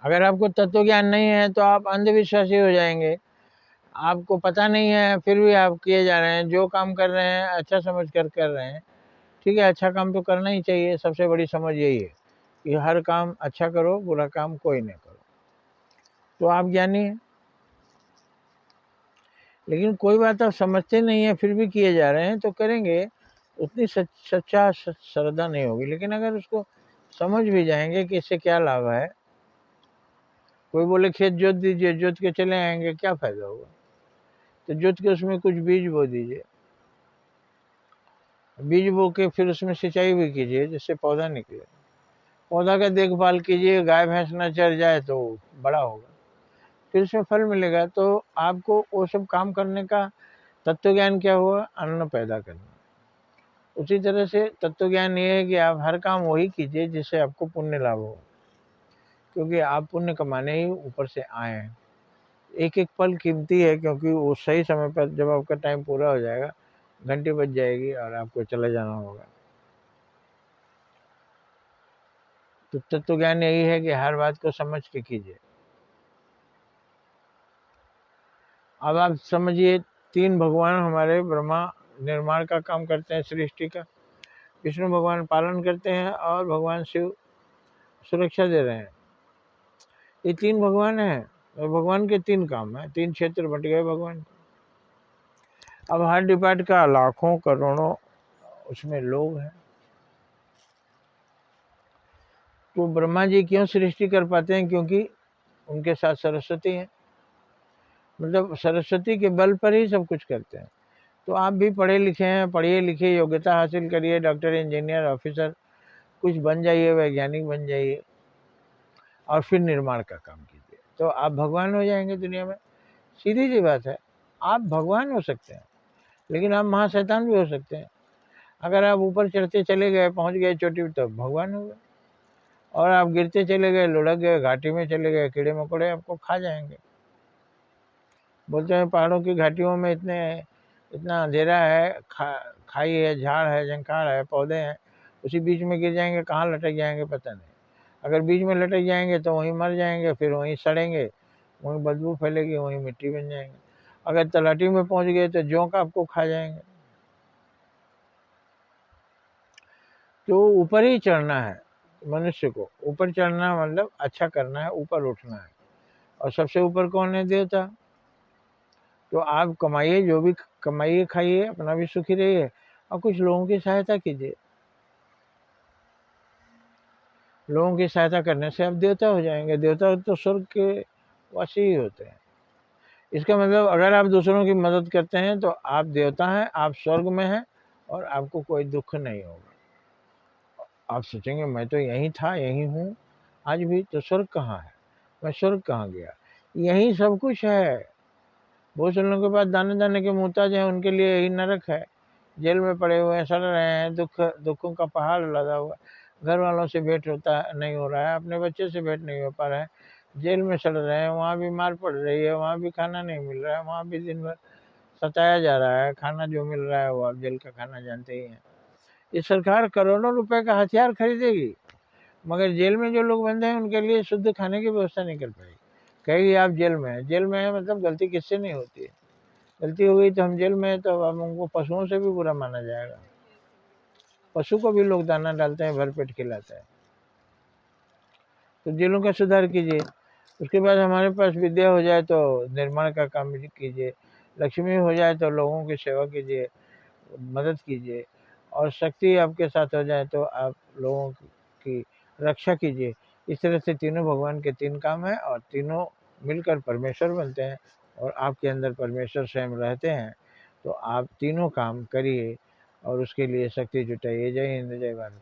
अगर आपको तत्व ज्ञान नहीं है तो आप अंधविश्वासी हो जाएंगे। आपको पता नहीं है फिर भी आप किए जा रहे हैं, जो काम कर रहे हैं अच्छा समझ कर रहे हैं। ठीक है, अच्छा काम तो करना ही चाहिए। सबसे बड़ी समझ यही है कि हर काम अच्छा करो, बुरा काम कोई नहीं करो, तो आप ज्ञानी हैं। लेकिन कोई बात आप समझते नहीं है फिर भी किए जा रहे हैं तो करेंगे, उतनी सच्चा श्रद्धा नहीं होगी। लेकिन अगर उसको समझ भी जाएंगे कि इससे क्या लाभ है, कोई बोले खेत जोत दीजिए, जोत के चले आएंगे, क्या फायदा होगा? तो जोत के उसमें कुछ बीज बो दीजिए, बीज बो के फिर उसमें सिंचाई भी कीजिए जिससे पौधा निकले। पौधा का देखभाल कीजिए, गाय भैंस न चर जाए तो बड़ा होगा, फिर उसमें फल मिलेगा। तो आपको वो सब काम करने का तत्व ज्ञान क्या हुआ? अन्न पैदा करना। उसी तरह से तत्व ज्ञान ये है कि आप हर काम वही कीजिए जिससे आपको पुण्य लाभ हो, क्योंकि आप पुण्य कमाने ही ऊपर से आए हैं। एक एक पल कीमती है, क्योंकि वो सही समय पर जब आपका टाइम पूरा हो जाएगा, घंटी बज जाएगी और आपको चले जाना होगा। तो तत्व ज्ञान यही है कि हर बात को समझ के कीजिए। अब आप समझिए, तीन भगवान हमारे ब्रह्मा निर्माण का काम करते हैं सृष्टि का, विष्णु भगवान पालन करते हैं और भगवान शिव सुरक्षा दे रहे हैं। ये तीन भगवान हैं और भगवान के तीन काम हैं, तीन क्षेत्र बट गए भगवान के। अब हर डिपार्ट का लाखों करोड़ों उसमें लोग हैं। तो ब्रह्मा जी क्यों सृष्टि कर पाते हैं? क्योंकि उनके साथ सरस्वती है, मतलब सरस्वती के बल पर ही सब कुछ करते हैं। तो आप भी पढ़े लिखे हैं, पढ़िए लिखिए, योग्यता हासिल करिए, डॉक्टर इंजीनियर ऑफिसर कुछ बन जाइए, वैज्ञानिक बन जाइए और फिर निर्माण का काम कीजिए, तो आप भगवान हो जाएंगे दुनिया में। सीधी सी बात है, आप भगवान हो सकते हैं लेकिन आप महाशैतान भी हो सकते हैं। अगर आप ऊपर चढ़ते चले गए, पहुंच गए चोटी तो भगवान हो गए, और आप गिरते चले गए, लुढ़क गए, घाटी में चले गए, कीड़े मकोड़े आपको खा जाएंगे। बोलते हैं पहाड़ों की घाटियों में इतना अंधेरा है, खाई है, झाड़ है, झंखाड़ है, पौधे हैं, उसी बीच में गिर जाएंगे, कहाँ लटक जाएंगे पता नहीं। अगर बीच में लटक जाएंगे तो वहीं मर जाएंगे, फिर वहीं सड़ेंगे, वहीं बदबू फैलेगी, वहीं मिट्टी बन जाएंगे। अगर तलाटी में पहुंच गए तो जोंक आपको खा जाएंगे। तो ऊपर ही चढ़ना है मनुष्य को, ऊपर चढ़ना मतलब अच्छा करना है, ऊपर उठना है। और सबसे ऊपर कौन है? देवता। तो आप कमाइए, जो भी कमाइए खाइए, अपना भी सुखी रहिए और कुछ लोगों की सहायता कीजिए। लोगों की सहायता करने से आप देवता हो जाएंगे। देवता तो स्वर्ग के वासी ही होते हैं। इसका मतलब अगर आप दूसरों की मदद करते हैं तो आप देवता हैं, आप स्वर्ग में हैं और आपको कोई दुख नहीं होगा। आप सोचेंगे मैं तो यहीं था, यहीं हूँ आज भी, तो स्वर्ग कहाँ है? मैं स्वर्ग कहाँ गया? यही सब कुछ है। बहुत से लोगों के पास दाने दाने के मोहताज हैं, उनके लिए यही नरक है। जेल में पड़े हुए हैं, सड़ रहे हैं, दुखों का पहाड़ लगा हुआ, घर वालों से भेंट नहीं हो रहा है, अपने बच्चे से भेंट नहीं हो पा रहा है, जेल में सड़ रहे हैं, वहाँ भी मार पड़ रही है, वहाँ भी खाना नहीं मिल रहा है, वहाँ भी दिन भर सताया जा रहा है। खाना जो मिल रहा है वो आप जेल का खाना जानते ही हैं। ये सरकार करोड़ों रुपए का हथियार खरीदेगी, मगर जेल में जो लोग बंद हैं उनके लिए शुद्ध खाने की व्यवस्था नहीं कर पाएगी। कहेगी आप जेल में है, जेल में है मतलब गलती किससे नहीं होती है? गलती हो गई तो हम जेल में है, तो अब हमको पशुओं से भी बुरा माना जाएगा। पशु को भी लोग दाना डालते हैं, भरपेट खिलाते हैं। तो जेलों का सुधार कीजिए। उसके बाद हमारे पास विद्या हो जाए तो निर्माण का काम भी कीजिए, लक्ष्मी हो जाए तो लोगों की सेवा कीजिए, मदद कीजिए, और शक्ति आपके साथ हो जाए तो आप लोगों की रक्षा कीजिए। इस तरह से तीनों भगवान के तीन काम हैं और तीनों मिलकर परमेश्वर बनते हैं, और आपके अंदर परमेश्वर स्वयं रहते हैं। तो आप तीनों काम करिए और उसके लिए शक्ति जुटाइए। जय हिंद, जय भारत।